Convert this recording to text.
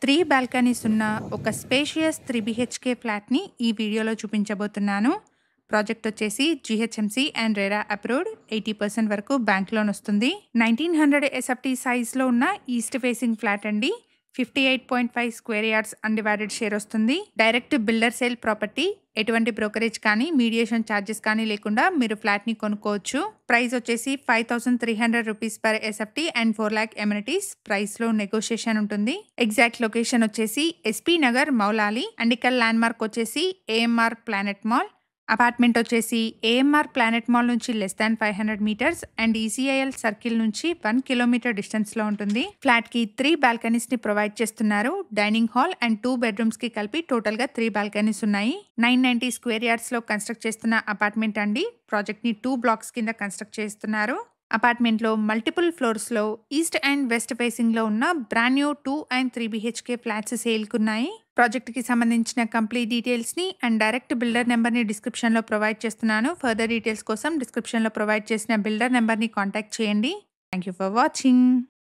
3 balconies ఉన్న ఒక spacious 3 BHK ఫ్లాట్‌ని ఈ వీడియోలో చూపించబోతున్నాను. ప్రాజెక్ట్ వచ్చేసి జీహెచ్ఎంసీ అండ్ రెరా అప్రూవ్డ్. 80% వరకు బ్యాంక్ లోన్ వస్తుంది. 1900 ఎస్ఎఫ్టీ సైజ్‌లో ఉన్న ఈస్ట్ ఫేసింగ్ ఫ్లాట్ అండి. 58.5 స్క్వేర్ యార్డ్స్ అన్‌డివైడెడ్ షేర్ వస్తుంది. Direct builder sale property. ఎటువంటి బ్రోకరేజ్ కానీ మీడియేషన్ ఛార్జెస్ కానీ లేకుండా మీరు ఫ్లాట్‌ని కొనుక్కోవచ్చు. ప్రైస్ వచ్చేసి 5300 rupees per SFT and 4 lakh amenities. ప్రైస్లో నెగోషియేషన్ ఉంటుంది. ఎగ్జాక్ట్ లొకేషన్ వచ్చేసి ఎస్పీ నగర్ మౌలాలి అండ్ ఇక్కడ ల్యాండ్ మార్క్ వచ్చేసి ఏఎంఆర్ ప్లానెట్ మాల్. అపార్ట్మెంట్ వచ్చేసి ఏఎంఆర్ ప్లానెట్ మాల్ నుంచి less than 500 metres and ECIL circle నుంచి 1 కిలోమీటర్ డిస్టెన్స్లో ఉంటుంది. ఫ్లాట్కి 3 బాల్కనీస్ని ప్రొవైడ్ చేస్తున్నారు. డైనింగ్ హాల్ అండ్ 2 బెడ్రూమ్స్కి కలిపి టోటల్గా 3 బాల్కనీస్ ఉన్నాయి. 990 స్క్వేర్ యార్డ్స్లో కన్స్ట్రక్ట్ చేస్తున్న అపార్ట్మెంట్ అండి. ప్రాజెక్ట్ని 2 బ్లాక్స్ కింద కన్స్ట్రక్ట్ చేస్తున్నారు. అపార్ట్మెంట్లో మల్టిపుల్ ఫ్లోర్స్లో ఈస్ట్ అండ్ వెస్ట్ ఫేసింగ్లో ఉన్న brand new 2 and 3 BHK flats సేల్కున్నాయి. ప్రాజెక్ట్కి సంబంధించిన కంప్లీట్ డీటెయిల్స్ని అండ్ డైరెక్ట్ బిల్డర్ నెంబర్ని డిస్క్రిప్షన్లో ప్రొవైడ్ చేస్తున్నాను. ఫర్దర్ డీటెయిల్స్ కోసం డిస్క్రిప్షన్లో ప్రొవైడ్ చేసిన బిల్డర్ నెంబర్ని కాంటాక్ట్ చేయండి. Thank you for watching.